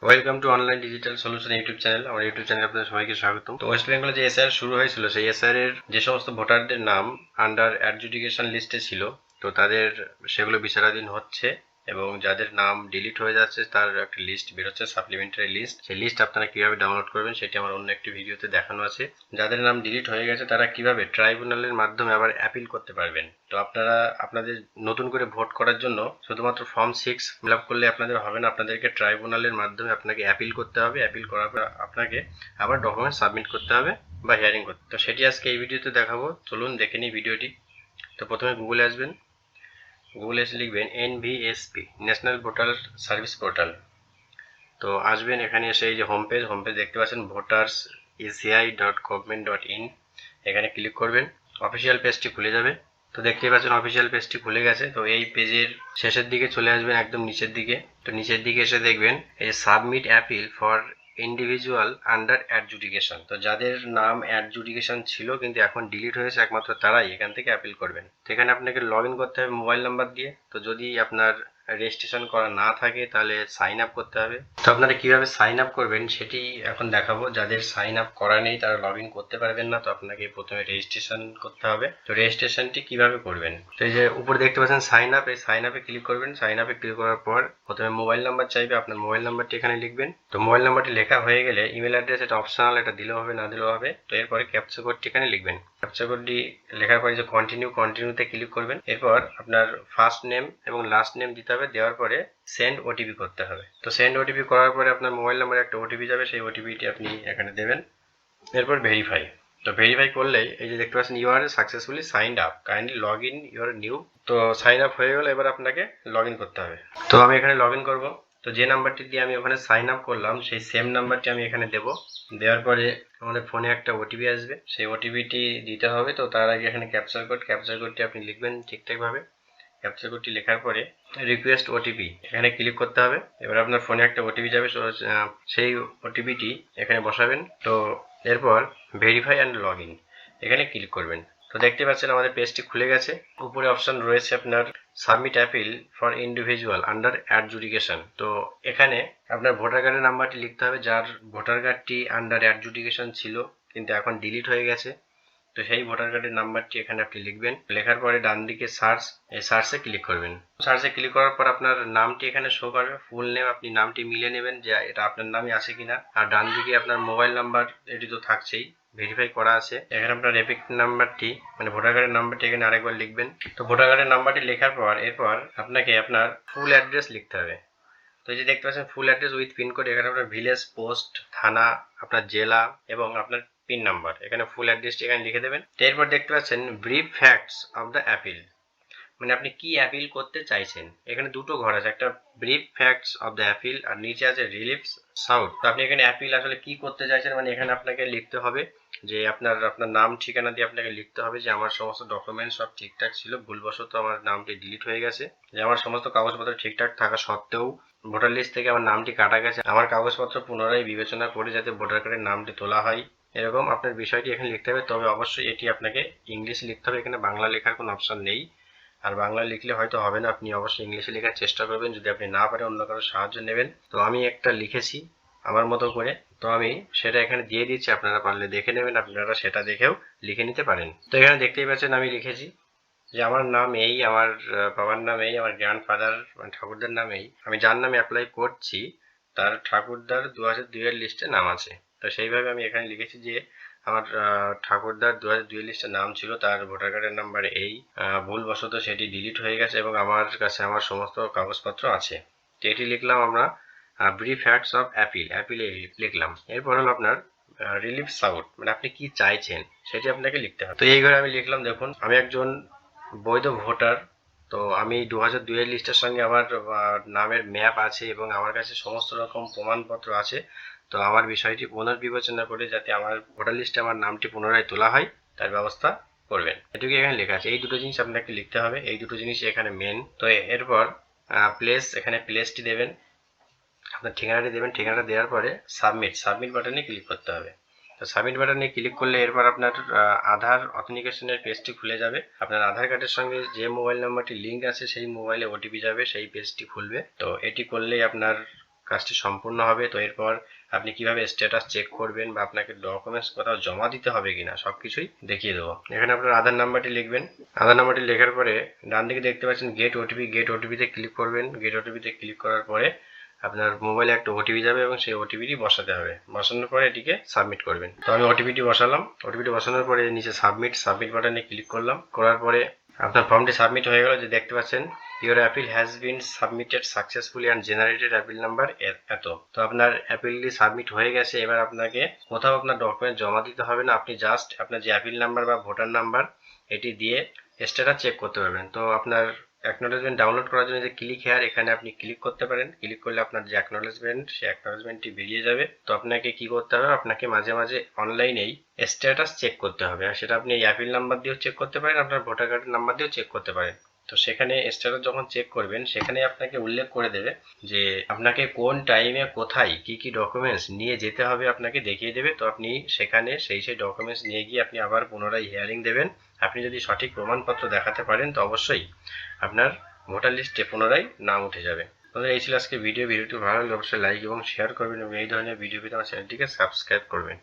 Welcome to online digital solution YouTube channel. আমার YouTube চ্যানেলে আপনাদের সবাইকে স্বাগতম। তো ওয়েস্ট বেঙ্গলে যে এসআইআর শুরু হয়েছিল, সেই এসআইআর এর যে সমস্ত ভোটারদের নাম আন্ডার অ্যাডজুডিকেশন লিস্টে ছিল, তো তাদের সেগুলো বিচারাধীন হচ্ছে এবং যাদের নাম ডিলিট হয়ে যাচ্ছে তার একটা লিস্ট বেরোচ্ছে, সাপ্লিমেন্টারি লিস্ট। সেই লিস্ট আপনারা কিভাবে ডাউনলোড করবেন সেটি আমার অন্য একটি ভিডিওতে দেখানো আছে। যাদের নাম ডিলিট হয়ে গেছে তারা কিভাবে ট্রাইব্যুনালের মাধ্যমে আবার অ্যাপিল করতে পারবেন। তো আপনারা আপনাদের নতুন করে ভোট করার জন্য শুধুমাত্র ফর্ম 6 ফিল আপ করলে আপনাদের হবে না, আপনাদেরকে ট্রাইব্যুনালের মাধ্যমে আপনাকে অ্যাপিল করতে হবে। অ্যাপিল করার পর আপনাকে আবার ডকুমেন্ট সাবমিট করতে হবে বা হিয়ারিং করতে। তো সেটি আজকে এই ভিডিওতে দেখাবো, চলুন দেখে নিই ভিডিওটি। তো প্রথমে গুগলে আসবেন, গুগলে এসে লিখবেন NVSP, national voter service portal. তো আসবেন, এখানে এসে এই যে হোম পেজ দেখতে পাচ্ছেন voters.eci.government.in, এখানে ক্লিক করবেন, অফিসিয়াল পেজটি খুলে যাবে। তো দেখতেই পাচ্ছেন অফিসিয়াল পেজটি খুলে গেছে। তো এই পেজের শেষের দিকে চলে আসবেন, একদম নিচের দিকে। তো নিচের দিকে এসে দেখবেন এই submit appeal for individual under adjudication. তো যাদের নাম অ্যাডজুডিকেশন ছিল কিন্তু এখন ডিলিট হয়েছে, একমাত্র তারাই এখান থেকে অ্যাপিল করবেন। তো এখানে আপনাকে লগ ইন করতে হবে মোবাইল নাম্বার দিয়ে। তো যদি আপনার রেজিস্ট্রেশন করা না থাকে তাহলে সাইন আপ করতে হবে। তো আপনারা কিভাবে সাইন আপ করবেন সেটি এখন দেখাবো। যাদের সাইন আপ করা নেই তারা লগ ইন করতে পারবেন না, তো আপনাকে প্রথমে রেজিস্ট্রেশন করতে হবে। তো রেজিস্ট্রেশনটি কিভাবে করবেন, তো এই যে উপরে দেখতে পাচ্ছেন সাইন আপ, এই সাইন আপে ক্লিক করবেন। সাইন আপে ক্লিক করার পর প্রথমে মোবাইল নাম্বার চাইবে, আপনার মোবাইল নাম্বারটি এখানে লিখবেন। তো মোবাইল নাম্বারটি লেখা হয়ে গেলে ইমেল অ্যাড্রেস, এটা অপশনাল, এটা দিলেও হবে না দিলেও হবে। তো এরপরে ক্যাপচা কোডটি এখানে লিখবেন। ক্যাপচা কোডটি লেখার পরে যে কন্টিনিউতে ক্লিক করবেন। এরপর আপনার ফার্স্ট নেম এবং লাস্ট নেম দিতে হবে, দেওয়ার পরে সেন্ড ওটিপি করতে হবে। তো সেন্ড ওটিপি করার পরে আপনার মোবাইল নাম্বারে একটা ওটিপি যাবে, সেই ওটিপিটি আপনি এখানে দেবেন। এরপর ভেরিফাই। তো ভেরিফাই করলেই এই যে দেখতে পাচ্ছেন you are successfully signed up, kindly log in your new. তো সাইন আপ হয়ে গেলে এবার আপনাকে লগ ইন করতে হবে। তো আমি এখানে লগ ইন করবো। তো যে নাম্বারটি দিয়ে আমি ওখানে সাইন আপ করলাম সেই সেম নাম্বারটি আমি এখানে দেবো। দেওয়ার পরে আমাদের ফোনে একটা ওটিপি আসবে, সেই ওটিপিটি দিতে হবে। তো তার আগে এখানে ক্যাপচার কোডটি আপনি লিখবেন ঠিকঠাকভাবে। ক্যাপচা কোডটি লেখার পরে রিকোয়েস্ট ওটিপি এখানে ক্লিক করতে হবে। এবার আপনার ফোনে একটা ওটিপি যাবে, সেই ওটিপিটি এখানে বসাবেন। তো এরপর ভেরিফাই অ্যান্ড লগ ইন এখানে ক্লিক করবেন। তো দেখতে পাচ্ছেন আমাদের পেজটি খুলে গেছে। উপরে অপশন রয়েছে আপনার submit appeal for individual under adjudication. তো এখানে আপনার ভোটার কার্ডের নাম্বারটি লিখতে হবে, যার ভোটার কার্ডটি আন্ডার অ্যাডজুডিকেশন ছিল কিন্তু এখন ডিলিট হয়ে গেছে। তো সেই ভোটার কার্ডের নাম্বারটি এখানে আপনি লিখবেন। লেখার পরে ডান দিকে সার্চ, এই সার্চে ক্লিক করবেন। সার্চে ক্লিক করার পর আপনার নামটি এখানে শো করবে, ফুল নেম। আপনি নামটি মিলিয়ে নেবেন যে এটা আপনার নামই আছে কিনা। আর ডান দিকে আপনার মোবাইল নাম্বার, এটি তো থাকছেই, ভেরিফাই করা আছে। এখানে আপনার এপিক নাম্বারটি মানে ভোটার কার্ডের নাম্বারটি এখানে আরেকবার লিখবেন। তো ভোটার কার্ডের নাম্বারটি লেখার পর এরপর আপনাকে আপনার ফুল অ্যাড্রেস লিখতে হবে। তো এই যে দেখতে পাচ্ছেন ফুল অ্যাড্রেস উইথ পিনকোড, এখানে আপনার ভিলেজ, পোস্ট, থানা, আপনার জেলা এবং আপনার পিন নাম্বার, এখানে ফুল অ্যাড্রেসটি এখানে লিখে দেবেন। এরপর দেখতে পাচ্ছেন brief facts of the appeal, মানে আপনি কি অ্যাপিল করতে চাইছেন। এখানে দুটো ঘর আছে, একটা brief facts of the appeal আর নিচে আছে রিলিফ সাউথ। তো আপনি এখানে অ্যাপিল আসলে কি করতে চাইছেন, মানে এখানে আপনাকে লিখতে হবে যে আপনার নাম ঠিকানা দিয়ে আপনাকে লিখতে হবে যে আমার সমস্ত ডকুমেন্ট সব ঠিকঠাক ছিল, ভুলবশত আমার নামটি ডিলিট হয়ে গেছে। যে আমার সমস্ত কাগজপত্র ঠিকঠাক থাকা সত্ত্বেও ভোটার লিস্ট থেকে আমার নামটি কাটা গেছে, আমার কাগজপত্র পুনরায় বিবেচনা করে যাতে ভোটার কার্ডের নামটি তোলা হয়, এরকম আপনার বিষয়টি এখানে লিখতে হবে। তবে অবশ্যই এটি আপনাকে ইংলিশ লিখতে হবে, এখানে বাংলা লেখার কোনো অপশন নেই। আর বাংলা লিখলে হয়তো হবে না, আপনি অবশ্যই ইংলিশে লেখার চেষ্টা করবেন। যদি আপনি না পারেন অন্য কারো সাহায্য নেবেন। তো আমি একটা লিখেছি আমার মতো করে, তো আমি সেটা এখানে দিয়ে দিচ্ছি, আপনারা পারলে দেখে নেবেন, আপনারা সেটা দেখেও লিখে নিতে পারেন। তো এখানে দেখতেই পাচ্ছেন আমি লিখেছি যে আমার নাম এই, আমার বাবার নাম এই, আমার গ্র্যান্ডফাদার মানে ঠাকুরদার নাম এই, আমি যার নামে অ্যাপ্লাই করছি তার ঠাকুরদার 2002 এর লিস্টে নাম আছে। তো সেইভাবে আমি এখানে লিখেছি যে আমার ঠাকুরদার 2002 এর লিস্টে নাম ছিল, তার ভোটার কার্ডের নাম্বার এই, ভুলবশত সেটি ডিলিট হয়ে গেছে এবং আমার কাছে আমার সমস্ত কাগজপত্র আছে। তো এটি লিখলাম আমরা ব্রিফ ফ্যাক্টস অফ অ্যাপিল লিখলাম। এরপর হলো আপনার রিলিফ সাউথ, মানে আপনি কি চাইছেন সেটি আপনাকে লিখতে হবে। তো এই ঘরে আমি লিখলাম, দেখুন আমি একজন বৈধ ভোটার। তো আমি 2002 এর লিস্টের সঙ্গে আমার নামের ম্যাপ আছে এবং আমার কাছে সমস্ত রকম প্রমাণপত্র আছে। তো আমার বিষয়টি পুনর্বিবেচনা করে যাতে আমার ভোটার লিস্টে আমার নামটি পুনরায় তোলা হয় তার ব্যবস্থা করবেন, এটুকু এখানে লেখা আছে। এই দুটো জিনিস আপনাকে লিখতে হবে, এই দুটো জিনিস এখানে মেন। তো এরপর প্লেস, এখানে প্লেসটি দেবেন, আপনার ঠিকানাটি দেবেন। ঠিকানাটা দেওয়ার পরে সাবমিট বাটনে ক্লিক করতে হবে। তো সাবমিট বাটনে ক্লিক করলে এরপর আপনার আধার অথেন্টিকেশনের পেজটি খুলে যাবে। আপনার আধার কার্ডের সঙ্গে যে মোবাইল নাম্বারটি লিঙ্ক আছে সেই মোবাইলে ওটিপি যাবে, সেই পেজটি খুলবে। তো এটি করলেই আপনার কাজটি সম্পূর্ণ হবে। তো এরপর আপনি কিভাবে স্ট্যাটাস চেক করবেন বা আপনাকে ডকুমেন্টস কোথাও জমা দিতে হবে কিনা সবকিছুই দেখিয়ে দেবো। এখানে আপনার আধার নাম্বারটি লিখবেন। আধার নাম্বারটি লেখার পরে ডান দিকে দেখতে পাচ্ছেন গেট ওটিপিতে ক্লিক করবেন। গেট ওটিপিতে ক্লিক করার পরে আপনার মোবাইলে একটা ওটিপি যাবে এবং সেই ওটিপিটি বসাতে হবে। বসানোর পরে এটিকে সাবমিট করবেন। তো আমি ওটিপিটি বসালাম। ওটিপিটি বসানোর পরে নিচে সাবমিট বাটনে ক্লিক করলাম। করার পরে আপনার ফর্মটি সাবমিট হয়ে গেল। যে দেখতে পাচ্ছেন your appeal has been submitted successfully and generated appeal number এত। তো আপনার অ্যাপিলটি সাবমিট হয়ে গেছে। এবার আপনাকে কোথাও আপনার ডকুমেন্ট জমা দিতে হবে না। আপনি জাস্ট আপনার যে অ্যাপিল নাম্বার বা ভোটার নাম্বার এটি দিয়ে স্ট্যাটাস চেক করতে পারবেন। তো আপনার অ্যাকনোলেজমেন্ট ডাউনলোড করার জন্য যে ক্লিক হেয়ার এখানে আপনি ক্লিক করতে পারেন। ক্লিক করলে আপনার যে অ্যাকনোলেজমেন্ট সেই অ্যাকনোলেজমেন্টটি বেরিয়ে যাবে। তো আপনাকে কি করতে হবে, আপনাকে মাঝে মাঝে অনলাইনেই স্ট্যাটাস চেক করতে হবে। আর সেটা আপনি এই অ্যাপিল নাম্বার দিয়েও চেক করতে পারেন, আপনার ভোটার কার্ডের নাম্বার দিয়েও চেক করতে পারেন। তো সেখানে স্ট্যাটাস যখন চেক করবেন সেখানে আপনাকে উল্লেখ করে দেবে যে আপনাকে কোন টাইমে কোথায় কি কি ডকুমেন্টস নিয়ে যেতে হবে, আপনাকে দেখিয়ে দেবে। তো আপনি সেখানে সেই ডকুমেন্টস নিয়ে গিয়ে আপনি আবার পুনরায় হিয়ারিং দেবেন। আপনি যদি সঠিক প্রমাণপত্র দেখাতে পারেন তো অবশ্যই আপনার ভোটার লিস্টে পুনরায় নাম উঠে যাবে। তাহলে এই ছিল আজকে ভিডিওটি ভালো লাগলে অবশ্যই লাইক এবং শেয়ার করবেন এবং এই ধরনের ভিডিও পেতে আমার চ্যানেলটিকে সাবস্ক্রাইব করবেন।